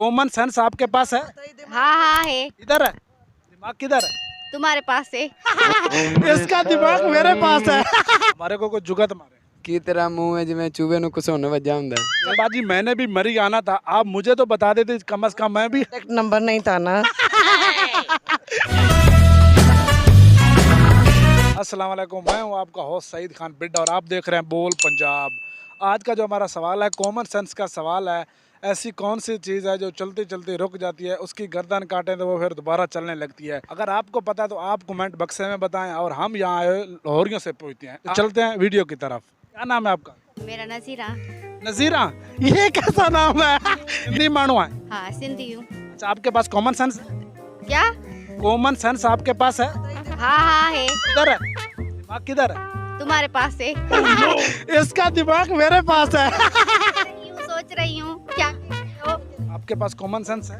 Common sense आपके पास है? हाँ हाँ है। इधर है, दिमाग किधर है? तुम्हारे पास है। इसका दिमाग मेरे पास है। हमारे को कोई जुगत मारे की तरह मुंह है जिमें चूहे नु कुछ होने वजह हुंदा है। बाजी, मैंने भी मरी आना था, आप मुझे तो बता देते कम से कम, मैं भी नंबर नहीं था ना। अस्सलाम वालेकुम, मैं हूं आपका होस्ट सईद खान बिड्डा और आप देख रहे हैं बोल पंजाब। आज का जो हमारा सवाल है, कॉमन सेंस का सवाल है। ऐसी कौन सी चीज़ है जो चलते चलते रुक जाती है, उसकी गर्दन काटें तो वो फिर दोबारा चलने लगती है? अगर आपको पता है तो आप कमेंट बक्से में बताएं और हम यहाँ आए लाहौरियों से पूछते हैं। तो चलते हैं वीडियो की तरफ। क्या नाम है आपका? मेरा नजीरा। नजीरा, ये कैसा नाम है? हिंदी मानो है? हाँ सिंधी हूँ। अच्छा, आपके पास कॉमन सेंस है? क्या? कॉमन सेंस आपके पास है? हाँ हाँ है। किधर है? दिमाग किधर है? तुम्हारे पास है। इसका दिमाग मेरे पास है। यूँ सोच रही हूँ क्या हो? आपके पास कॉमन सेंस है?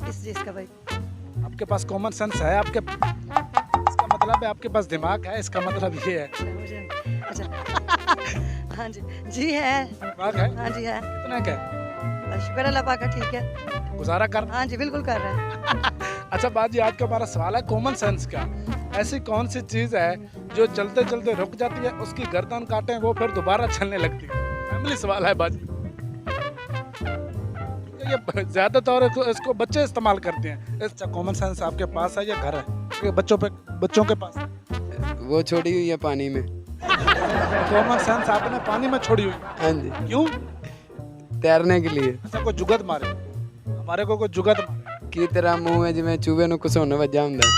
किस चीज का भाई? आपके पास कॉमन सेंस है? आपके इसका मतलब है आपके पास दिमाग है, इसका मतलब ये है। मुझे अच्छा। हाँ जी, जी है। दिमाग है? हाँ जी है। कितना क्या? बस शुक्र अल्लाह पाक का, ठीक है। गुजारा कर। हाँ जी बिल्कुल कर रहे हैं। अच्छा बाजी, आज का हमारा सवाल है कॉमन सेंस का। ऐसी कौन सी चीज़ है जो चलते चलते रुक जाती है, उसकी गर्दन काटें वो फिर दोबारा चलने लगती है? फैमिली सवाल है बाजी। ये ज़्यादातर इसको बच्चे इस्तेमाल करते हैं। इसका कॉमन सेंस आपके पास है या घर है? ये बच्चों के पास वो छोड़ी हुई है पानी में। कॉमन सेंस आपने पानी में छोड़ी हुई? हाँ जी, क्यों? तैरने के लिए। अच्छा, कोई जुगत मारे हमारे को, कोई जुगत मारे। की तरह मुंह है जिमें चूहे नु कुछ होने वजह हुंदा है।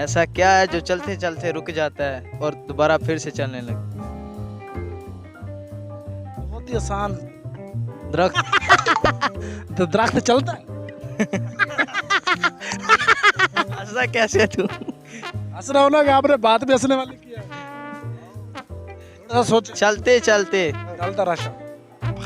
ऐसा क्या है जो चलते चलते रुक जाता है और दोबारा फिर से चलने लगता बहुत ही आसान। है? दरख्त। तो दरख्त चलता है? ऐसा कैसे तू? हंस रहा हो ना कि आपने बात भी हंसने वाली किया है। थोड़ा सा सोच। चलते चलते चलता राशा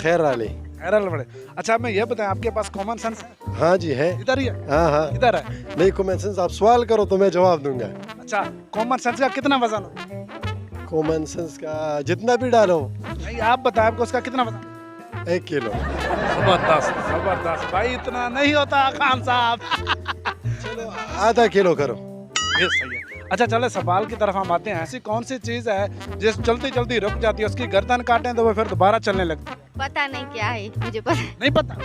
खैर वाले। हैरल बड़े। अच्छा, मैं ये बताएं, आपके पास कॉमन सेंस है? हाँ जी है। इधर ही है? हाँ हाँ। इधर है? नहीं, कॉमन सेंस आप सवाल करो तो मैं जवाब दूंगा। अच्छा, कॉमन सेंस का कितना वजन हो? कॉमन सेंस का जितना भी डालो। नहीं, आप बताएं, आपको उसका कितना वजन? 1 किलो। जबरदस्त जबरदस्त भाई, इतना नहीं होता खान साहब। चलो आधा किलो करो। ये सही है। अच्छा चले सवाल की तरफ हम आते हैं। ऐसी कौन सी चीज़ है जिस चलती चलती रुक जाती है, उसकी गर्दन काटें तो वो फिर दोबारा चलने लगती है? पता नहीं क्या है, मुझे पता नहीं पता?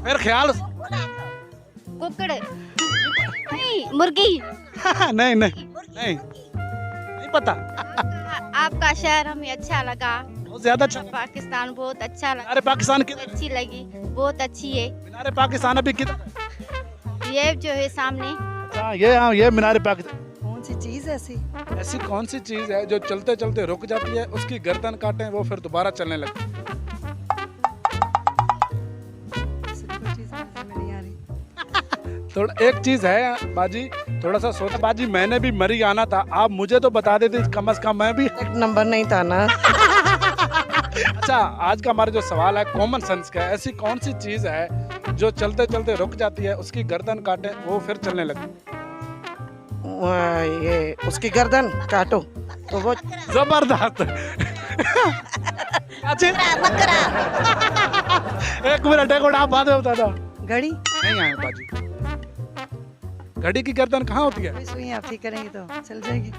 फिर ख्याल कुकड़ नहीं, मुर्गी। नहीं नहीं नहीं नहीं पता। आपका शहर हमें अच्छा लगा। बहुत ज्यादा अच्छा। पाकिस्तान बहुत अच्छा लगा। मीनारे पाकिस्तान किधर? अच्छी लगी, बहुत अच्छी है। मीनारे पाकिस्तान अभी किधर? ये जो है सामने। अच्छा, ये मीनारे पाकिस्तान। कौन सी चीज ऐसी? ऐसी कौन सी चीज़ है जो चलते चलते रुक जाती है, उसकी गर्दन काटें वो फिर दोबारा चलने लगती है? ऐसी कोई चीज नजर में नहीं आ रही। थोड़ा एक चीज़ है बाजी, थोड़ा सा सोचा बाजी, मैंने भी मरी आना था, आप मुझे तो बता देते कम से कम, मैं भी। नंबर नहीं था ना। अच्छा, आज का हमारा जो सवाल है कॉमन सेंस का, ऐसी कौन सी चीज़ है जो चलते चलते रुक जाती है, उसकी गर्दन काटें वो फिर चलने लगती है? ये उसकी गर्दन काटो तो वो जबरदस्त। अच्छी। एक मिनट, एक मिनट, आप बाद में बता दो। घड़ी। नहीं आए बाजी, घड़ी की गर्दन कहाँ होती है? कोई सुई आप ठीक करेंगे तो चल जाएगी।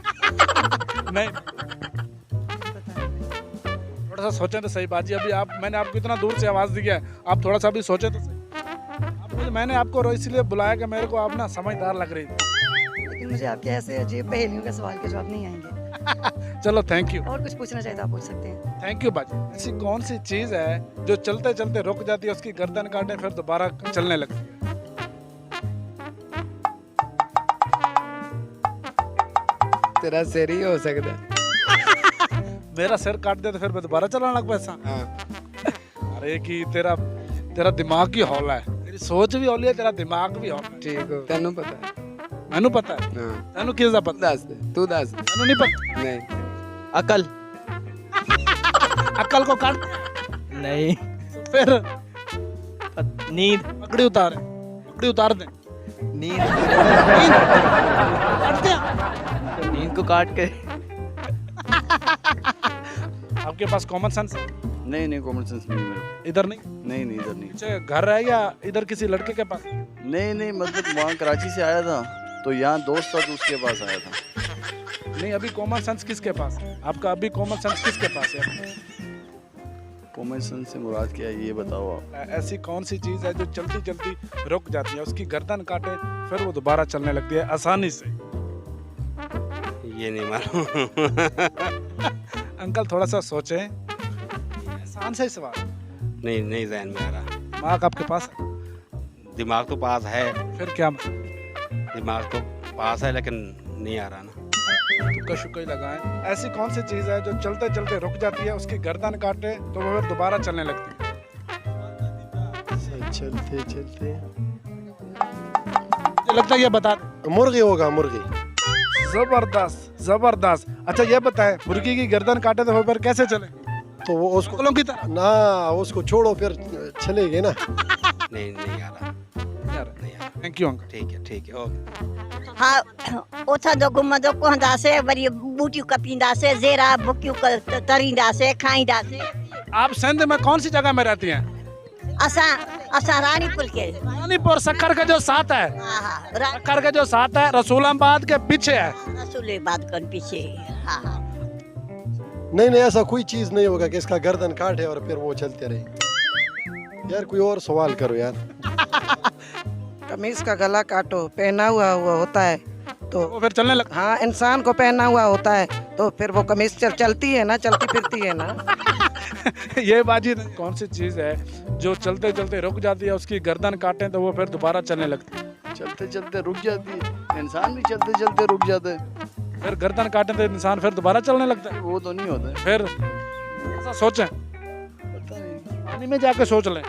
नहीं, पता नहीं। थोड़ा सा सोचें तो सही बाजी। अभी मैंने आपको इतना दूर से आवाज़ दी है, आप थोड़ा सा भी सोचें तो सही। मैंने आपको इसलिए बुलाया कि मेरे को आप ना समझदार लग रही थी। लेकिन मुझे आपके ऐसे अजीब पहेलियों के सवाल के जवाब नहीं आएंगे। चलो थैंक यू। और कुछ पूछना चाहिए तो आप पूछ सकते हैं। थैंक यू बाजी। ऐसी कौन सी चीज़ है जो चलते चलते रुक जाती है, उसकी गर्दन काटें फिर दोबारा चलने लगती है? तेरा सिर ही हो सकता है। मेरा सिर काट दे तो फिर मैं दोबारा चलाने लग पैसा। हाँ अरे कि तेरा दिमाग ही हौला है, तेरी सोच भी हौली है, तेरा दिमाग भी हौला है। ठीक हो, तेनू पता है। मैनू पता है। हाँ, तेनू किसका पता? दस दे, तू दस दे। मैनू नहीं पता। नहीं, अकल। अक्ल को काट नहीं। फिर नींद। पकड़ी उतार दे। नींद। नींद काट दिया। नींद को काट के। आपके पास कॉमन सेंस है? नहीं नहीं कॉमन सेंस नहीं मेरे को। इधर नहीं? नहीं नहीं इधर नहीं। पीछे घर है या इधर किसी लड़के के पास? नहीं नहीं मतलब वहाँ कराची से आया था तो यहाँ दोस्त था तो उसके पास आया था। नहीं, अभी कॉमन सेंस किसके पास है आपका? अभी कॉमन सेंस किसके पास है? कॉमन सेंस से मुराद क्या है ये बताओ आप। ऐसी कौन सी चीज़ है जो चलती चलती रुक जाती है, उसकी गर्दन काटे फिर वो दोबारा चलने लगती है आसानी से? ये नहीं मालूम। अंकल थोड़ा सा सोचें, आसान सा ही सवाल। नहीं नहीं जहन में आ रहा। दिमाग आपके पास है? दिमाग तो पास है, फिर क्या? दिमाग तो पास है लेकिन नहीं आ रहा ना। तुक्का शुक्का ही लगाएं। ऐसी कौन सी चीज़ है जो चलते चलते रुक जाती है, उसकी गर्दन काटे तो वो फिर दोबारा चलने लगती है? चलते चलते मुझे लगता है ये बता। मुर्गी होगा, मुर्गी। जबरदस्त जबरदस्त। अच्छा ये बताएं, मुर्गी की गर्दन काटे तो वो फिर कैसे चले? तो वो उसको पागलों की तरह? ना, उसको छोड़ो फिर चलेगी ना। नहीं नहीं आ रहा। नहीं आ रहा। Thank you uncle. ठीक है ओके। हाँ उथा जो घुमंदो कोहंदासे वरी बूटियूं कपींदासे ज़ेरा बुकियूं तरींदासे खाईंदासे। आप सिंध में कौन सी जगह में रहती हैं? असां असां रानीपुर के। रानीपुर सक्कर का जो साथ है, हाँ हाँ सक्कर का जो साथ है रसूलाबाद के पीछे है। रसूलाबाद के पीछे। हाँ हाँ नहीं नहीं ऐसा कोई चीज नहीं होगा कि इसका गर्दन काटे और फिर वो चलते रहे। यार कोई और सवाल करो यार। कमीज का गला काटो, पहना हुआ होता है तो वो फिर चलने लगता हाँ इंसान को पहना हुआ होता है तो फिर वो कमीज चलती है ना, चलती फिरती है ना। ये बाजी कौन सी चीज है जो चलते चलते रुक जाती है, उसकी गर्दन काटें तो वो फिर दोबारा चलने लगती है? चलते चलते रुक जाती है, इंसान भी चलते चलते रुक जाता है। फिर गर्दन काटें तो इंसान फिर दोबारा चलने लगता है? वो तो नहीं होता है। फिर ऐसा सोचें, पता नहीं, पानी में जाके सोच लें।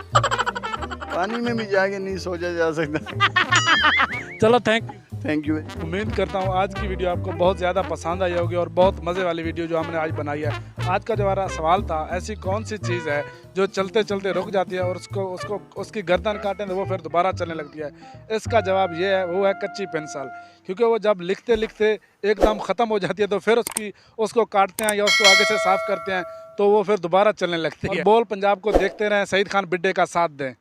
पानी में भी जाके नहीं सोचा जा सकता। चलो थैंक यू। उम्मीद करता हूँ आज की वीडियो आपको बहुत ज़्यादा पसंद आई होगी और बहुत मज़े वाली वीडियो जो हमने आज बनाई है। आज का जो हमारा सवाल था, ऐसी कौन सी चीज़ है जो चलते चलते रुक जाती है और उसको उसकी गर्दन काटें तो वो फिर दोबारा चलने लगती है? इसका जवाब ये है, वो है कच्ची पेंसिल। क्योंकि वो जब लिखते लिखते एकदम ख़त्म हो जाती है तो फिर उसको काटते हैं या उसको आगे से साफ़ करते हैं तो वो फिर दोबारा चलने लगती है। बोल पंजाब को देखते रहें, सईद खान बिड्डे का साथ दें।